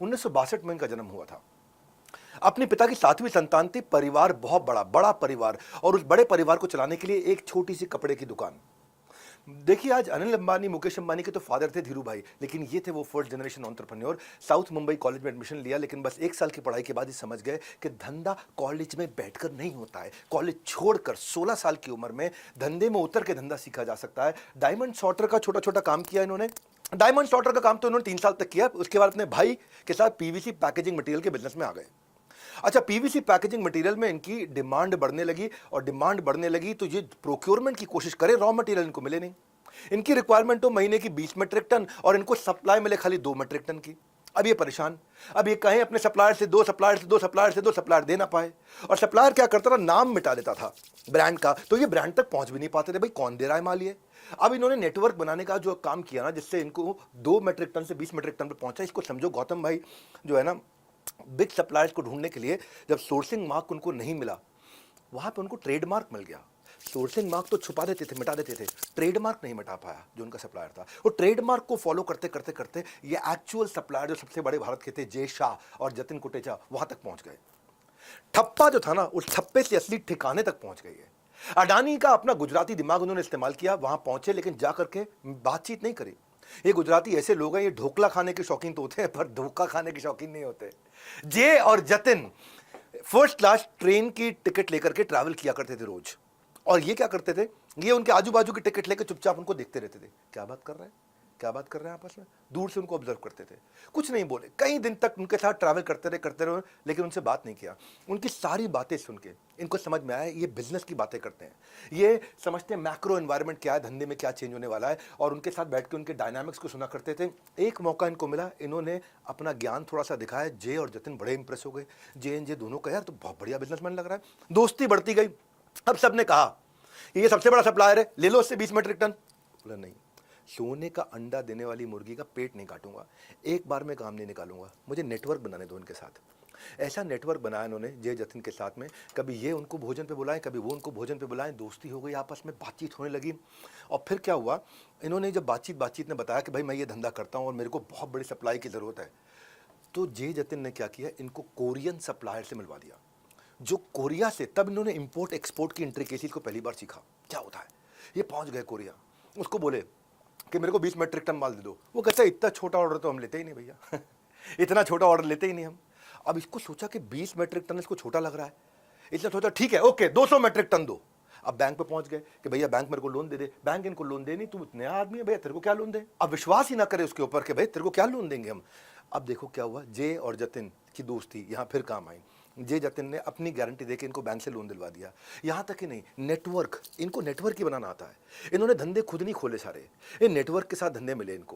1962 में इनका जन्म हुआ था। अपने पिता की 7वीं संतान थी। परिवार बहुत बड़ा, बड़ा परिवार, और उस बड़े परिवार को चलाने के लिए एक छोटी सी कपड़े की दुकान। देखिए, आज अनिल अंबानी, मुकेश अंबानी के तो फादर थे धीरू भाई, लेकिन ये थे वो first generation entrepreneur. South Mumbai college में एडमिशन लिया, लेकिन बस 1 साल की पढ़ाई के बाद ही समझ गए कि धंधा कॉलेज में बैठकर नहीं होता है। कॉलेज छोड़कर 16 साल की उम्र में धंधे में उतर के धंधा सीखा जा सकता है। डायमंड सॉर्टर का छोटा छोटा काम किया इन्होंने। डायमंड सॉर्टर का काम तो इन्होंने 3 साल तक किया। उसके बाद अपने भाई के साथ पीवीसी पैकेजिंग मटेरियल के बिजनेस में आ गए। अच्छा, पीवीसी पैकेजिंग मटेरियल में इनकी डिमांड बढ़ने लगी, और डिमांड बढ़ने लगी तो ये प्रोक्योरमेंट की कोशिश करे, रॉ मटेरियल इनको मिले नहीं। इनकी रिक्वायरमेंट हो महीने की 20 मीट्रिक टन, और इनको सप्लाई मिले खाली 2 मीट्रिक टन की। अब ये परेशान, अब ये कहें अपने सप्लायर से 2 सप्लायर से 2 सप्लायर से 2 सप्लायर दे ना पाए। और सप्लायर क्या करता था, नाम मिटा देता था ब्रांड का, तो ये ब्रांड तक पहुंच भी नहीं पाते थे। भाई कौन दे रहा है माल ये। अब इन्होंने नेटवर्क बनाने का जो काम किया ना, जिससे इनको 2 मीट्रिक टन से 20 मीट्रिक टन पर पहुंचा। इसको समझो, गौतम भाई जो है ना, बिग सप्लायर्स को ढूंढने के लिए जब सोर्सिंग मार्क उनको नहीं मिला, वहां पे उनको ट्रेडमार्क मिल गया। सोर्सिंग मार्क तो छुपा देते थे, मिटा देते थे, ट्रेडमार्क नहीं मिटा पाया जो उनका सप्लायर था। वो ट्रेडमार्क को फॉलो करते करते करते ये एक्चुअल सप्लायर जो सबसे बड़े भारत के थे, जय शाह और जतिन कुटेचा, वहां तक पहुंच गए। ठप्पा जो था ना, उस ठप्पे से असली ठिकाने तक पहुंच गई है। अडानी का अपना गुजराती दिमाग उन्होंने इस्तेमाल किया, वहां पहुंचे, लेकिन जा करके बातचीत नहीं करी। ये गुजराती ऐसे लोग हैं, ये ढोकला खाने के शौकीन तो होते हैं, पर धोखा खाने के शौकीन नहीं होते। जे और जतिन फर्स्ट क्लास ट्रेन की टिकट लेकर के ट्रैवल किया करते थे रोज। और ये क्या करते थे, ये उनके आजू बाजू की टिकट लेकर चुपचाप उनको देखते रहते थे, क्या बात कर रहे हैं, क्या बात कर रहे हैं आपस में। दूर से उनको ऑब्जर्व करते थे, कुछ नहीं बोले। कई दिन तक उनके साथ ट्रैवल करते रहे, लेकिन उनसे बात नहीं किया। उनकी सारी बातें सुन के इनको समझ में आया ये बिजनेस की बातें करते हैं, ये समझते हैं मैक्रो एनवायरनमेंट क्या है, धंधे में क्या चेंज होने वाला है। और उनके साथ बैठ के उनके डायनामिक्स को सुना करते थे। एक मौका इनको मिला, इन्होंने अपना ज्ञान थोड़ा सा दिखाया। जे और जतिन बड़े इंप्रेस हो गए। जे एंड जे दोनों का यार तो बहुत बढ़िया बिजनेसमैन लग रहा है। दोस्ती बढ़ती गई। अब सबने कहा ये सबसे बड़ा सप्लायर है, ले लो उससे 20 मीट्रिक टन। बोला नहीं, सोने का अंडा देने वाली मुर्गी का पेट नहीं काटूंगा, एक बार में काम नहीं निकालूंगा, मुझे नेटवर्क बनाने दो इनके साथ। ऐसा नेटवर्क बनाया इन्होंने जय जतिन के साथ में। कभी ये उनको भोजन पे बुलाएं, कभी वो उनको भोजन पे बुलाएं। दोस्ती हो गई, आपस में बातचीत होने लगी। और फिर क्या हुआ, इन्होंने जब बातचीत ने बताया कि भाई मैं ये धंधा करता हूँ और मेरे को बहुत बड़ी सप्लाई की ज़रूरत है, तो जय जतिन ने क्या किया, इनको कोरियन सप्लायर से मिलवा दिया, जो कोरिया से, तब इन्होंने इंपोर्ट एक्सपोर्ट की इंट्रिकेसीज को पहली बार सीखा क्या होता है। ये पहुंच गए कोरिया, उसको बोले कि मेरे को 20 मीट्रिक टन माल दे दो। वो कहता है इतना छोटा ऑर्डर तो हम लेते ही नहीं भैया इतना छोटा ऑर्डर लेते ही नहीं हम। अब इसको सोचा कि 20 मीट्रिक टन इसको छोटा लग रहा है, इसने सोचा ठीक है ओके 200 मीट्रिक टन दो। अब बैंक पे पहुंच गए कि भैया बैंक मेरे को लोन दे दे। बैंक इनको लोन दे नहीं, तू नया आदमी है भैया, तेरे को क्या लोन दे। अब विश्वास ही ना करे उसके ऊपर कि भाई तेरे को क्या लोन देंगे हम। अब देखो क्या हुआ, जे और जतिन की दोस्ती यहाँ फिर काम आई। जे जतिन ने अपनी गारंटी देके इनको बैंक से लोन दिलवा दिया। यहाँ तक ही नहीं, नेटवर्क, इनको नेटवर्क ही बनाना आता है। इन्होंने धंधे खुद नहीं खोले सारे, ये नेटवर्क के साथ धंधे मिले इनको।